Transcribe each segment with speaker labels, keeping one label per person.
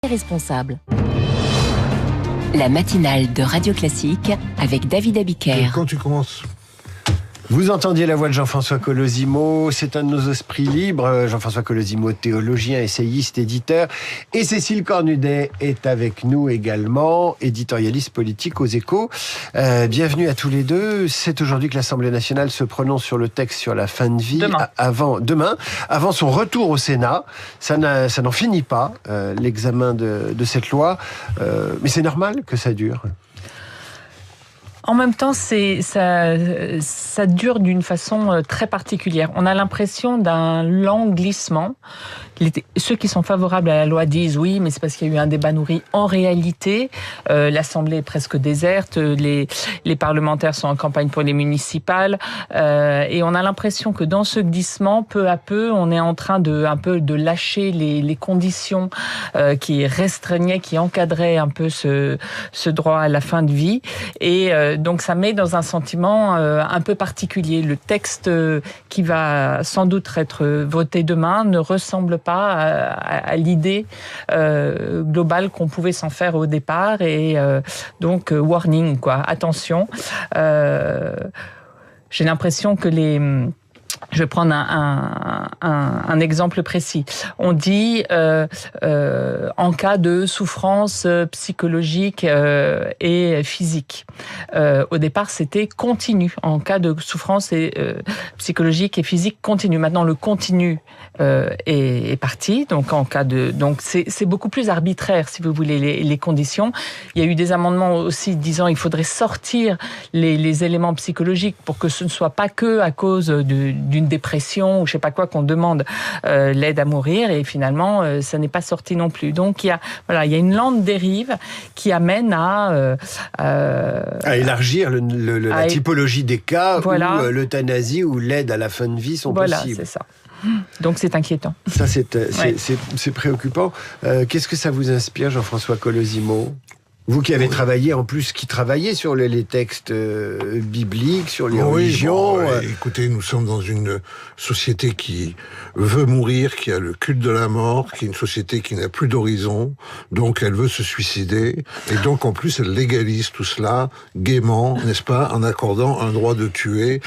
Speaker 1: et responsable. La matinale de Radio Classique avec David Abiker.
Speaker 2: Quand tu commences, vous entendiez la voix de Jean-François Colosimo, c'est un de nos esprits libres. Jean-François Colosimo, théologien, essayiste, éditeur. Et Cécile Cornudet est avec nous également, éditorialiste politique aux Échos. Bienvenue à tous les deux. C'est aujourd'hui que l'Assemblée nationale se prononce sur le texte sur la fin de vie. Demain, avant son retour au Sénat. Ça n'en finit pas, l'examen de cette loi. Mais c'est normal que ça dure.
Speaker 3: En même temps, ça dure d'une façon très particulière. On a l'impression d'un lent glissement. Ceux qui sont favorables à la loi disent oui, mais c'est parce qu'il y a eu un débat nourri. En réalité, l'Assemblée est presque déserte, les parlementaires sont en campagne pour les municipales, et on a l'impression que dans ce glissement, peu à peu, on est en train de lâcher les conditions qui restreignaient, qui encadraient un peu ce droit à la fin de vie, et donc ça met dans un sentiment un peu particulier. Le texte qui va sans doute être voté demain ne ressemble pas à l'idée globale qu'on pouvait s'en faire au départ, et donc warning, quoi, attention. J'ai l'impression que je vais prendre un exemple précis. On dit en cas de souffrance psychologique et physique. Au départ, c'était continu. En cas de souffrance psychologique et physique continue. Maintenant, le continu est parti. Donc, c'est beaucoup plus arbitraire, si vous voulez, les conditions. Il y a eu des amendements aussi disant qu'il faudrait sortir les éléments psychologiques pour que ce ne soit pas que à cause d'une dépression ou je sais pas quoi qu'on demande l'aide à mourir, et finalement ça n'est pas sorti non plus. Donc il y a une lente dérive qui amène à
Speaker 2: élargir la typologie des cas où l'euthanasie ou l'aide à la fin de vie sont possibles.
Speaker 3: Voilà, c'est ça. Donc c'est inquiétant.
Speaker 2: Ça c'est préoccupant. Qu'est-ce que ça vous inspire, Jean-François Colosimo ? Vous qui avez travaillé sur les textes bibliques, sur les religions.
Speaker 4: Écoutez, nous sommes dans une société qui veut mourir, qui a le culte de la mort, qui est une société qui n'a plus d'horizon, donc elle veut se suicider, et donc en plus elle légalise tout cela gaiement, n'est-ce pas, en accordant un droit de tuer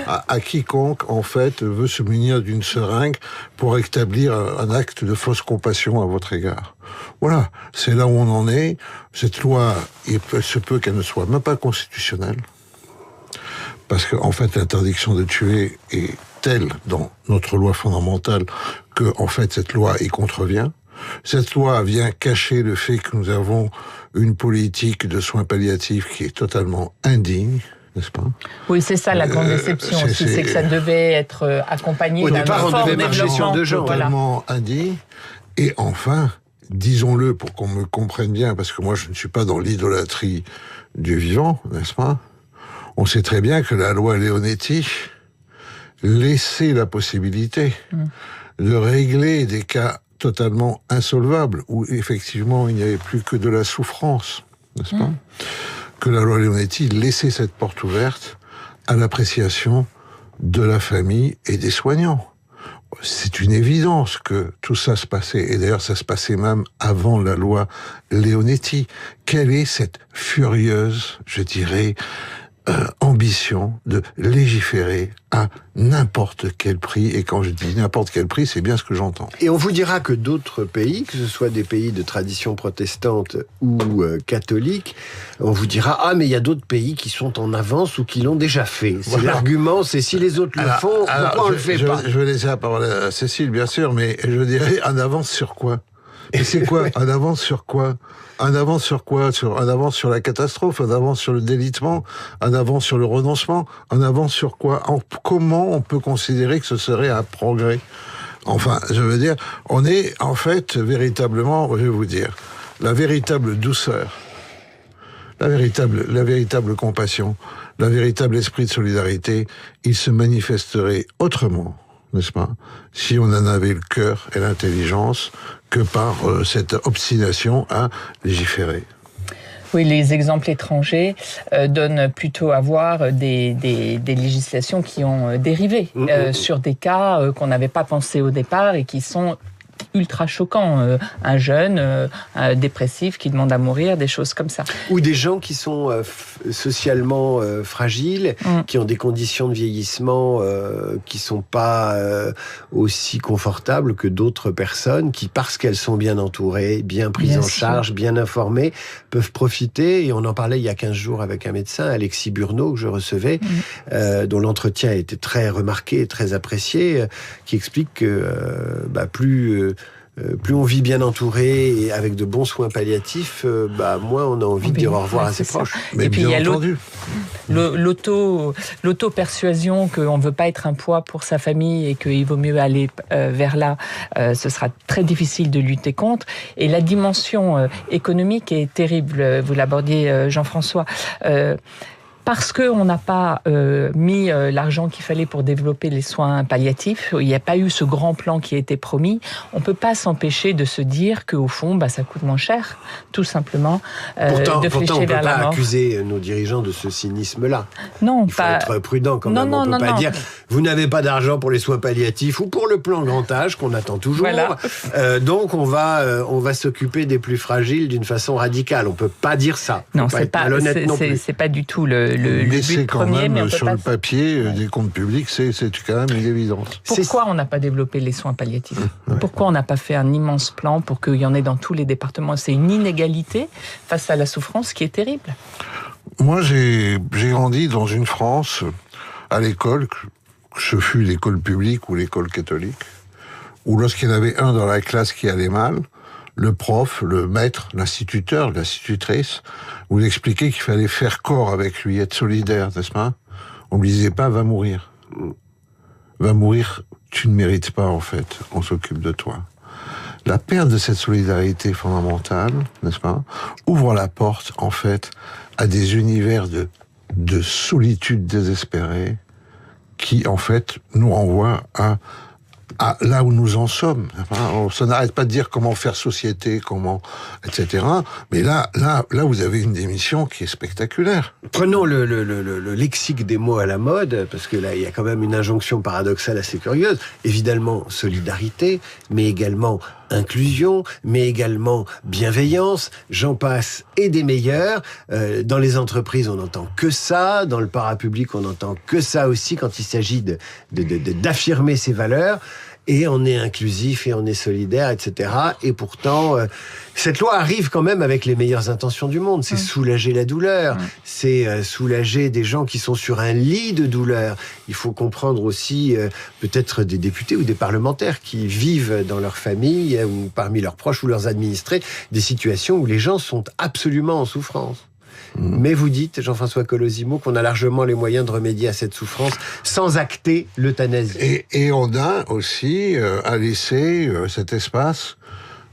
Speaker 4: à quiconque en fait veut se munir d'une seringue pour établir un acte de fausse compassion à votre égard. Voilà, c'est là où on en est. Cette loi, il se peut qu'elle ne soit même pas constitutionnelle, parce qu'en fait, l'interdiction de tuer est telle dans notre loi fondamentale que, en fait, cette loi y contrevient. Cette loi vient cacher le fait que nous avons une politique de soins palliatifs qui est totalement indigne. N'est-ce pas ?
Speaker 3: Oui, c'est ça la grande déception aussi, c'est que ça devait être accompagné d'un fort développement.
Speaker 4: Totalement indigne. Et enfin, disons-le pour qu'on me comprenne bien, parce que moi je ne suis pas dans l'idolâtrie du vivant, n'est-ce pas ? On sait très bien que la loi Leonetti laissait la possibilité de régler des cas totalement insolvables, où effectivement il n'y avait plus que de la souffrance, n'est-ce pas ? Que la loi Leonetti laissait cette porte ouverte à l'appréciation de la famille et des soignants. C'est une évidence que tout ça se passait, et d'ailleurs ça se passait même avant la loi Leonetti. Quelle est cette furieuse, je dirais, ambition de légiférer à n'importe quel prix, et quand je dis n'importe quel prix, c'est bien ce que j'entends.
Speaker 2: Et on vous dira que d'autres pays, que ce soit des pays de tradition protestante ou catholique, on vous dira mais il y a d'autres pays qui sont en avance ou qui l'ont déjà fait. C'est l'argument, c'est si les autres le font, pourquoi on le fait pas ?
Speaker 4: Je vais laisser la parole à Cécile, bien sûr, mais je dirais en avance sur quoi ? Et c'est quoi ? En avance sur quoi ? En avance sur quoi ? En avance sur la catastrophe, en avance sur le délitement, en avance sur le renoncement, en avance sur quoi ? Comment on peut considérer que ce serait un progrès ? Enfin, je veux dire, on est en fait véritablement, je vais vous dire, la véritable douceur, la véritable compassion, le véritable esprit de solidarité, il se manifesterait autrement, n'est-ce pas, si on en avait le cœur et l'intelligence, que par cette obstination à légiférer.
Speaker 3: Oui, les exemples étrangers donnent plutôt à voir des législations qui ont dérivé sur des cas qu'on n'avait pas pensé au départ et qui sont ultra choquants. Un jeune dépressif qui demande à mourir, des choses comme ça.
Speaker 2: Ou des gens qui sont socialement fragiles, qui ont des conditions de vieillissement qui sont pas aussi confortables que d'autres personnes, qui, parce qu'elles sont bien entourées, bien prises en charge, bien informées, peuvent profiter. Et on en parlait il y a 15 jours avec un médecin, Alexis Burneau, que je recevais, dont l'entretien a été très remarqué, très apprécié, qui explique que plus on vit bien entouré et avec de bons soins palliatifs, moins on a envie de dire au revoir à ses proches.
Speaker 4: Mais
Speaker 3: et puis il y a
Speaker 4: entendu.
Speaker 3: l'auto-persuasion qu'on ne veut pas être un poids pour sa famille et qu'il vaut mieux aller vers là, ce sera très difficile de lutter contre. Et la dimension économique est terrible, vous l'abordiez Jean-François. Parce qu'on n'a pas mis l'argent qu'il fallait pour développer les soins palliatifs, il n'y a pas eu ce grand plan qui a été promis, on ne peut pas s'empêcher de se dire qu'au fond, ça coûte moins cher, tout simplement, de flécher vers la mort.
Speaker 2: On ne peut pas accuser nos dirigeants de ce cynisme-là.
Speaker 3: Non,
Speaker 2: il faut être prudent quand même. On ne peut pas dire, vous n'avez pas d'argent pour les soins palliatifs ou pour le plan grand âge qu'on attend toujours. Voilà. Donc on va s'occuper des plus fragiles d'une façon radicale. On ne peut pas dire ça.
Speaker 3: Non, c'est pas du tout le
Speaker 4: mais c'est quand
Speaker 3: premier,
Speaker 4: même sur le papier des comptes publics, c'est quand même une évidence.
Speaker 3: Pourquoi on n'a pas développé les soins palliatifs ? Pourquoi on n'a pas fait un immense plan pour qu'il y en ait dans tous les départements ? C'est une inégalité face à la souffrance qui est terrible.
Speaker 4: Moi, j'ai grandi dans une France, à l'école, que ce fut l'école publique ou l'école catholique, où lorsqu'il y en avait un dans la classe qui allait mal, le prof, le maître, l'instituteur, l'institutrice, vous expliquait qu'il fallait faire corps avec lui, être solidaire, n'est-ce pas ? On lui disait pas, va mourir. Va mourir, tu ne mérites pas, en fait, on s'occupe de toi. La perte de cette solidarité fondamentale, n'est-ce pas, ouvre la porte, en fait, à des univers de solitude désespérée qui, en fait, nous renvoient à là où nous en sommes. Ça n'arrête pas de dire comment faire société, etc. Mais là, vous avez une démission qui est spectaculaire.
Speaker 2: Prenons le lexique des mots à la mode, parce que là, il y a quand même une injonction paradoxale assez curieuse. Évidemment, solidarité, mais également inclusion, mais également bienveillance, j'en passe, et des meilleurs. Dans les entreprises, on n'entend que ça. Dans le parapublic, on n'entend que ça aussi quand il s'agit d'affirmer ses valeurs. Et on est inclusif et on est solidaire, etc. Et pourtant, cette loi arrive quand même avec les meilleures intentions du monde. C'est soulager la douleur, c'est soulager des gens qui sont sur un lit de douleur. Il faut comprendre aussi peut-être des députés ou des parlementaires qui vivent dans leur famille ou parmi leurs proches ou leurs administrés des situations où les gens sont absolument en souffrance. Mais vous dites, Jean-François Colosimo, qu'on a largement les moyens de remédier à cette souffrance sans acter l'euthanasie.
Speaker 4: Et on a aussi à laisser cet espace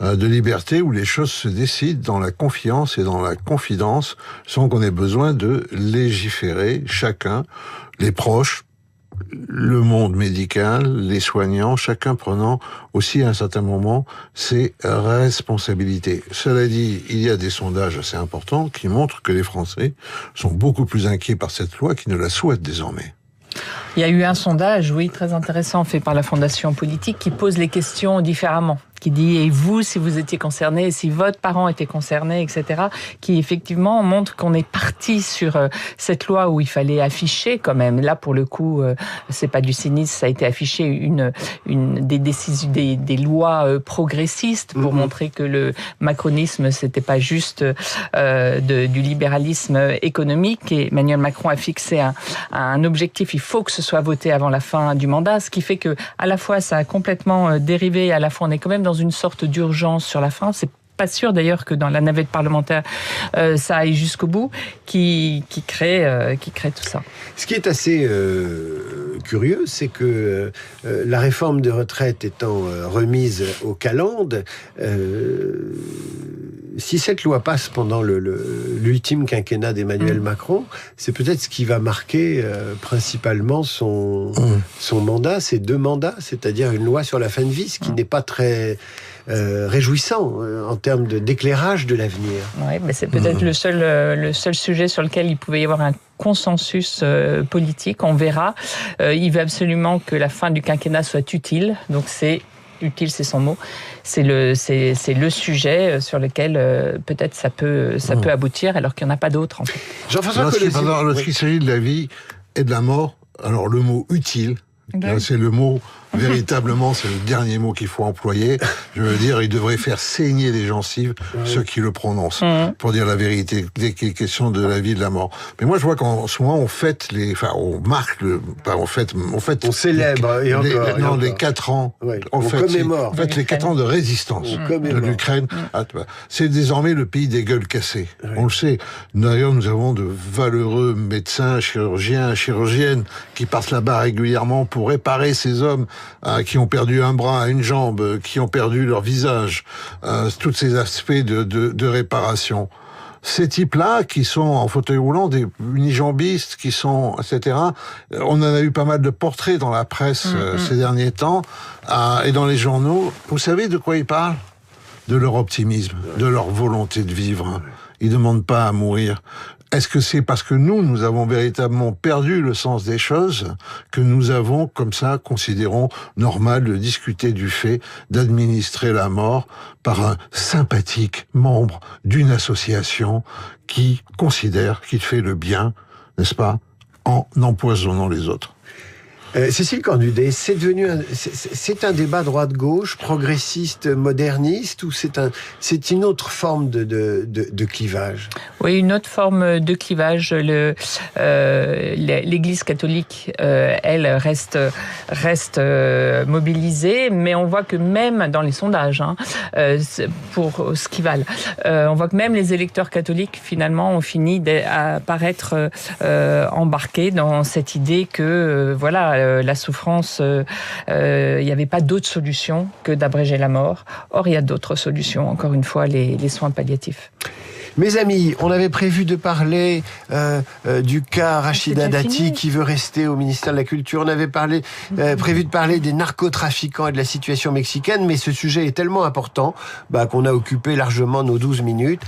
Speaker 4: de liberté où les choses se décident dans la confiance et dans la confidence sans qu'on ait besoin de légiférer chacun, les proches, le monde médical, les soignants, chacun prenant aussi à un certain moment ses responsabilités. Cela dit, il y a des sondages assez importants qui montrent que les Français sont beaucoup plus inquiets par cette loi qu'ils ne la souhaitent désormais.
Speaker 3: Il y a eu un sondage, oui, très intéressant, fait par la Fondation Politique, qui pose les questions différemment, qui dit, et vous, si vous étiez concerné, si votre parent était concerné, etc., qui effectivement montre qu'on est parti sur cette loi où il fallait afficher quand même. Là, pour le coup, c'est pas du cynisme, ça a été affiché des décisions, des lois progressistes pour montrer que le macronisme, c'était pas juste du libéralisme économique. Et Emmanuel Macron a fixé un objectif, il faut que ce soit voté avant la fin du mandat, ce qui fait que à la fois ça a complètement dérivé, à la fois on est quand même dans une sorte d'urgence sur la fin. C'est pas sûr d'ailleurs que dans la navette parlementaire ça aille jusqu'au bout, qui crée tout ça.
Speaker 2: Ce qui est assez curieux, c'est que la réforme de retraite étant remise au calendes, si cette loi passe pendant l'ultime quinquennat d'Emmanuel Macron, c'est peut-être ce qui va marquer principalement son mandat, ses 2 mandats, c'est-à-dire une loi sur la fin de vie, ce qui n'est pas très réjouissant en termes d'éclairage de l'avenir.
Speaker 3: Oui, mais c'est peut-être le seul sujet sur lequel il pouvait y avoir un consensus politique, on verra. Il veut absolument que la fin du quinquennat soit utile, donc c'est utile, c'est son mot. C'est le sujet sur lequel peut-être ça peut aboutir, alors qu'il n'y en a pas d'autres, en fait.
Speaker 2: Jean-François Colosimo.
Speaker 4: Lorsqu'il s'agit de la vie et de la mort, alors le mot utile, là, c'est le mot, véritablement, c'est le dernier mot qu'il faut employer. Je veux dire, il devrait faire saigner les gencives, ceux qui le prononcent, pour dire la vérité, dès qu'il est question de la vie et de la mort. Mais moi, je vois qu'en ce moment, on fête on marque on
Speaker 2: célèbre,
Speaker 4: les 4 ans.
Speaker 2: Ouais. On commémore.
Speaker 4: En fait, les 4 ans de résistance de l'Ukraine. C'est désormais le pays des gueules cassées. Ouais. On le sait. D'ailleurs, nous avons de valeureux médecins, chirurgiennes, qui partent là-bas régulièrement pour réparer ces hommes qui ont perdu un bras, une jambe, qui ont perdu leur visage, tous ces aspects de réparation. Ces types-là, qui sont en fauteuil roulant, des unijambistes, qui sont, etc., on en a eu pas mal de portraits dans la presse ces derniers temps, et dans les journaux. Vous savez de quoi ils parlent ? De leur optimisme, de leur volonté de vivre. Ils ne demandent pas à mourir. Est-ce que c'est parce que nous avons véritablement perdu le sens des choses que nous avons, comme ça, considérons normal de discuter du fait d'administrer la mort par un sympathique membre d'une association qui considère qu'il fait le bien, n'est-ce pas, en empoisonnant les autres?
Speaker 2: Cécile Cornudet, c'est un débat droite-gauche, progressiste, moderniste, ou c'est une autre forme de clivage?
Speaker 3: Oui, une autre forme de clivage. L'Église catholique, elle, reste mobilisée, mais on voit que même dans les sondages, pour ce qui valent, on voit que même les électeurs catholiques, finalement, ont fini par être embarqués dans cette idée que, la souffrance, il n'y avait pas d'autre solution que d'abréger la mort. Or, il y a d'autres solutions, encore une fois, les soins palliatifs.
Speaker 2: Mes amis, on avait prévu de parler du cas Rachida Dati qui veut rester au ministère de la Culture. On avait prévu de parler des narcotrafiquants et de la situation mexicaine, mais ce sujet est tellement important qu'on a occupé largement nos 12 minutes.